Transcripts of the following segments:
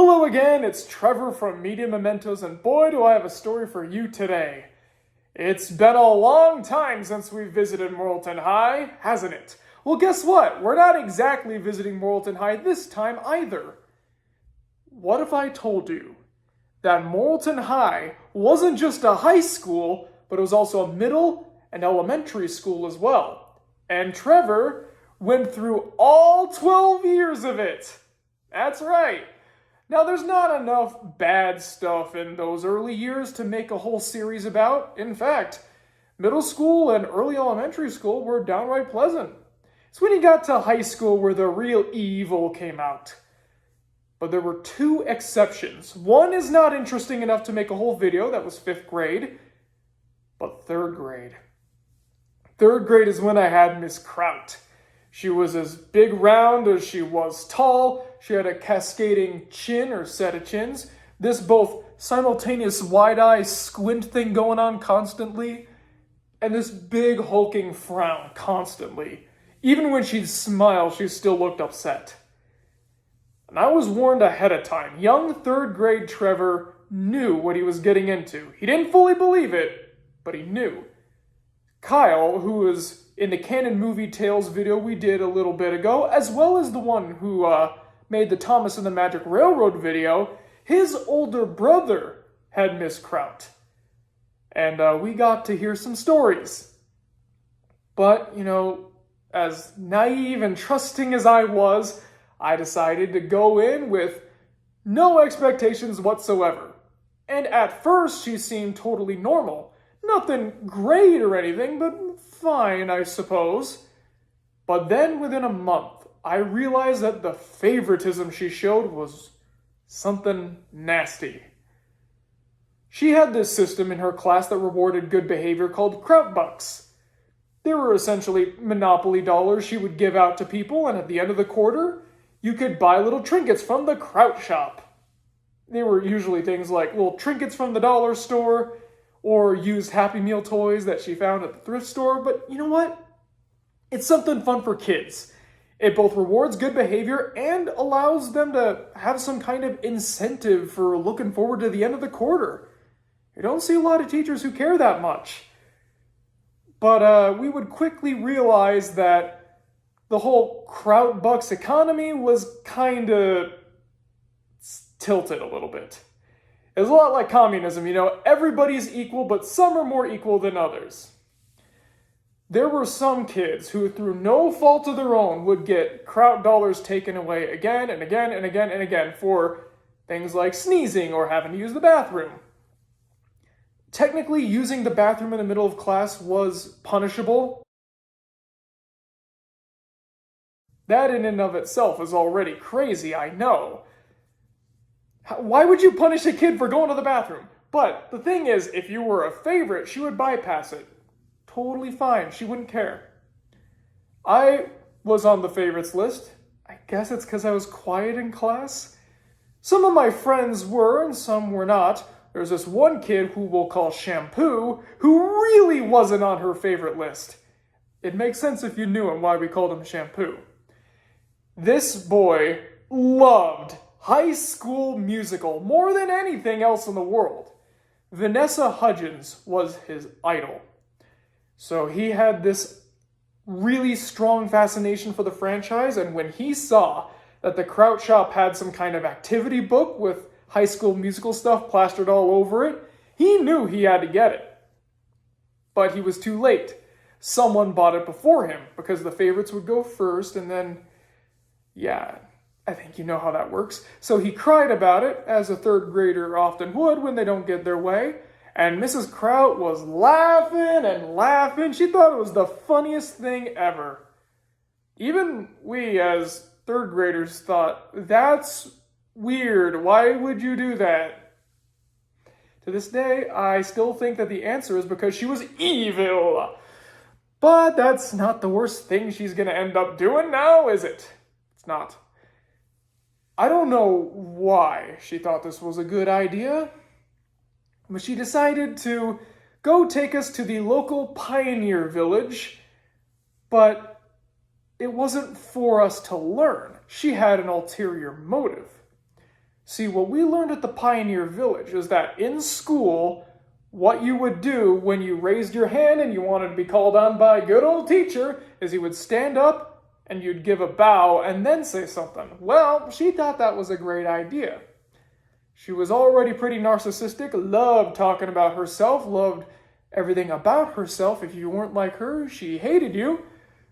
Hello again, it's Trevor from Media Mementos, and boy do I have a story for you today. It's been a long time since we visited Moralton High, hasn't it? Well, guess what? We're not exactly visiting Moralton High this time either. What if I told you that Moralton High wasn't just a high school, but it was also a middle and elementary school as well? And Trevor went through all 12 years of it. That's right. Now, there's not enough bad stuff in those early years to make a whole series about. In fact, middle school and early elementary school were downright pleasant. It's when you got to high school where the real evil came out. But there were two exceptions. One is not interesting enough to make a whole video, that was 5th grade, but 3rd grade. 3rd grade is when I had Miss Kraut. She was as big round as she was tall. She had a cascading chin or set of chins. This both simultaneous wide-eye squint thing going on constantly, and this big hulking frown constantly. Even when she'd smile, she still looked upset. And I was warned ahead of time. Young 3rd grade Trevor knew what he was getting into. He didn't fully believe it, but he knew. Kyle, who was in the Canon Movie Tales video we did a little bit ago, as well as the one who made the Thomas and the Magic Railroad video, his older brother had Miss Kraut. And we got to hear some stories. But, as naive and trusting as I was, I decided to go in with no expectations whatsoever. And at first, she seemed totally normal. Nothing great or anything, but fine, I suppose. But then within a month, I realized that the favoritism she showed was something nasty. She had this system in her class that rewarded good behavior called Kraut Bucks. They were essentially Monopoly dollars she would give out to people, and at the end of the quarter, you could buy little trinkets from the Kraut shop. They were usually things like little trinkets from the dollar store, or used Happy Meal toys that she found at the thrift store, but you know what? It's something fun for kids. It both rewards good behavior and allows them to have some kind of incentive for looking forward to the end of the quarter. You don't see a lot of teachers who care that much. But we would quickly realize that the whole Kraut Bucks economy was kind of tilted a little bit. It's a lot like communism, everybody's equal, but some are more equal than others. There were some kids who, through no fault of their own, would get Kraut dollars taken away again and again and again and again for things like sneezing or having to use the bathroom. Technically, using the bathroom in the middle of class was punishable. That in and of itself is already crazy, I know. Why would you punish a kid for going to the bathroom? But the thing is, if you were a favorite, she would bypass it. Totally fine. She wouldn't care. I was on the favorites list. I guess it's because I was quiet in class. Some of my friends were and some were not. There's this one kid who we'll call Shampoo, who really wasn't on her favorite list. It makes sense if you knew him why we called him Shampoo. This boy loved High School Musical more than anything else in the world. Vanessa Hudgens was his idol. So he had this really strong fascination for the franchise, and when he saw that the Kraut shop had some kind of activity book with High School Musical stuff plastered all over it, he knew he had to get it. But he was too late. Someone bought it before him, because the favorites would go first, and then, I think you know how that works. So he cried about it, as a 3rd grader often would when they don't get their way. And Mrs. Kraut was laughing and laughing. She thought it was the funniest thing ever. Even we, as 3rd graders, thought, that's weird. Why would you do that? To this day, I still think that the answer is because she was evil. But that's not the worst thing she's going to end up doing now, is it? It's not. I don't know why she thought this was a good idea, but she decided to go take us to the local pioneer village, but it wasn't for us to learn. She had an ulterior motive. See, what we learned at the Pioneer Village is that in school, what you would do when you raised your hand and you wanted to be called on by a good old teacher is you would stand up and you'd give a bow and then say something. Well, she thought that was a great idea. She was already pretty narcissistic, loved talking about herself, loved everything about herself. If you weren't like her, she hated you.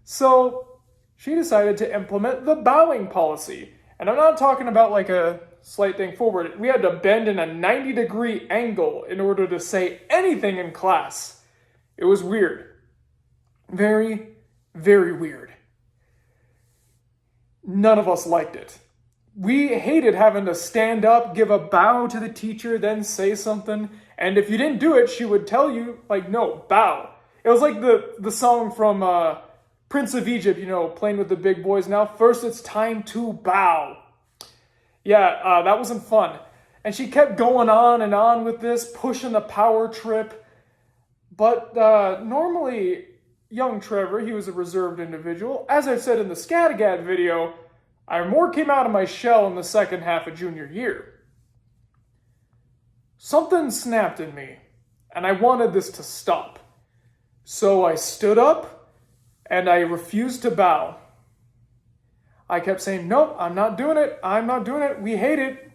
So she decided to implement the bowing policy. And I'm not talking about like a slight thing forward. We had to bend in a 90-degree angle in order to say anything in class. It was weird. Very, very weird. None of us liked it. We hated having to stand up, give a bow to the teacher, then say something. And if you didn't do it, she would tell you, like, no, bow. It was like the song from Prince of Egypt, playing with the big boys. Now, first it's time to bow. Yeah, that wasn't fun. And she kept going on and on with this, pushing the power trip. But normally, young Trevor, he was a reserved individual. As I said in the Scattergat video, I more came out of my shell in the second half of junior year. Something snapped in me, and I wanted this to stop. So I stood up, and I refused to bow. I kept saying, nope, I'm not doing it. I'm not doing it. We hate it.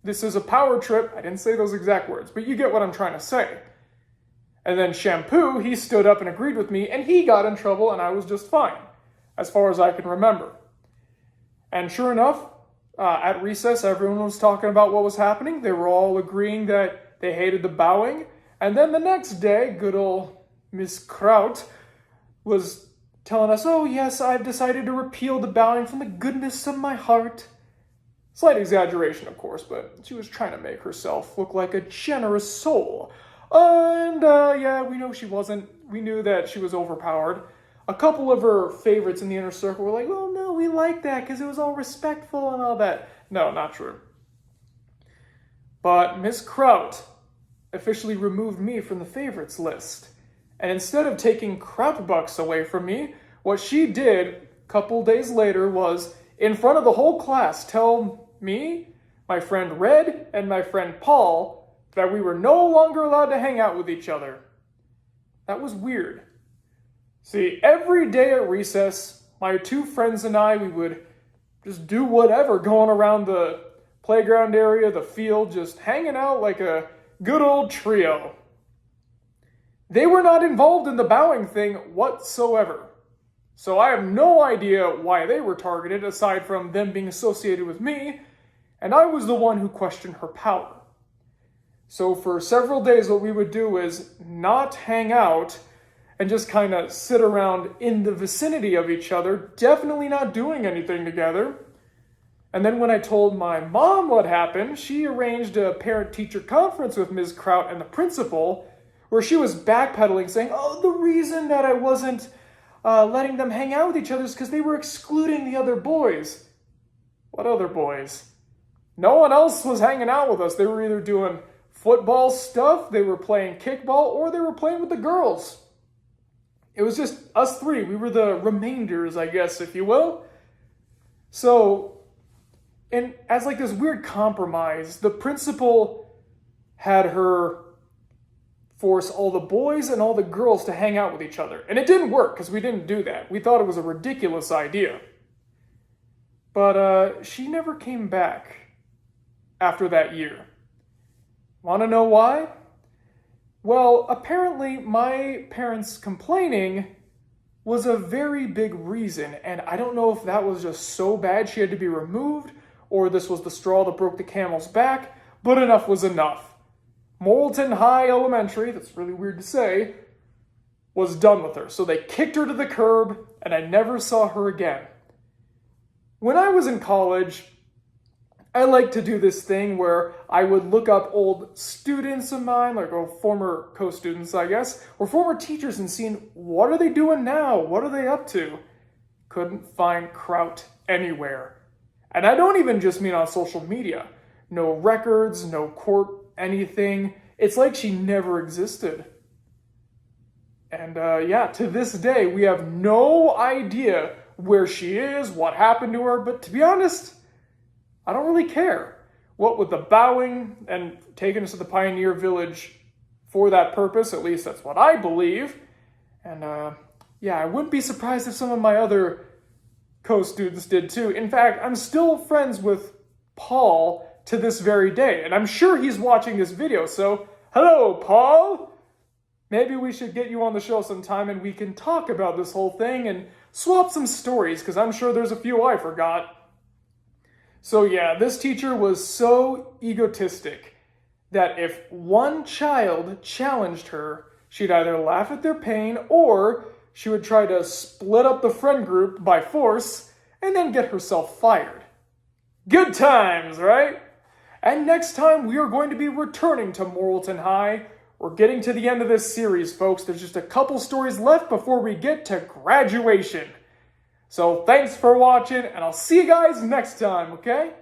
This is a power trip. I didn't say those exact words, but you get what I'm trying to say. And then Shampoo, he stood up and agreed with me, and he got in trouble, and I was just fine, as far as I can remember. And sure enough, at recess, everyone was talking about what was happening. They were all agreeing that they hated the bowing. And then the next day, good old Miss Kraut was telling us, oh yes, I've decided to repeal the bowing from the goodness of my heart. Slight exaggeration, of course, but she was trying to make herself look like a generous soul. Yeah, we know she wasn't. We knew that she was overpowered. A couple of her favorites in the inner circle were like, oh no, we like that because it was all respectful and all that. No, not true. But Miss Kraut officially removed me from the favorites list. And instead of taking Kraut bucks away from me, what she did a couple days later was, in front of the whole class, tell me, my friend Red, and my friend Paul that we were no longer allowed to hang out with each other. That was weird. See, every day at recess, my two friends and I, we would just do whatever, going around the playground area, the field, just hanging out like a good old trio. They were not involved in the bowing thing whatsoever. So I have no idea why they were targeted, aside from them being associated with me, and I was the one who questioned her power. So for several days, what we would do is not hang out and just kind of sit around in the vicinity of each other, definitely not doing anything together. And then when I told my mom what happened, she arranged a parent-teacher conference with Ms. Kraut and the principal, where she was backpedaling, saying, oh, the reason that I wasn't letting them hang out with each other is because they were excluding the other boys. What other boys? No one else was hanging out with us. They were either doing football stuff, they were playing kickball, or they were playing with the girls. It was just us three. We were the remainders, I guess, if you will. So, and as like this weird compromise, the principal had her force all the boys and all the girls to hang out with each other. And it didn't work because we didn't do that. We thought it was a ridiculous idea. But she never came back after that year. Want to know why? Well, apparently my parents complaining was a very big reason, and I don't know if that was just so bad she had to be removed, or this was the straw that broke the camel's back, but enough was enough. Moralton High Elementary, that's really weird to say, was done with her, so they kicked her to the curb, and I never saw her again. When I was in college, I like to do this thing where I would look up old students of mine, like former co-students, I guess, or former teachers, and seeing what are they doing now? What are they up to? Couldn't find Kraut anywhere. And I don't even just mean on social media. No records, no court, anything. It's like she never existed. And yeah, to this day, we have no idea where she is, what happened to her, but to be honest, I don't really care. what with the bowing and taking us to the Pioneer Village for that purpose, at least that's what I believe. And yeah, I wouldn't be surprised if some of my other co-students did too. In fact, I'm still friends with Paul to this very day, and I'm sure he's watching this video, so hello, Paul! Maybe we should get you on the show sometime and we can talk about this whole thing and swap some stories, because I'm sure there's a few I forgot. So yeah, this teacher was so egotistic that if one child challenged her, she'd either laugh at their pain or she would try to split up the friend group by force and then get herself fired. Good times, right? And next time we are going to be returning to Moralton High. We're getting to the end of this series, folks. There's just a couple stories left before we get to graduation. So thanks for watching, and I'll see you guys next time, okay?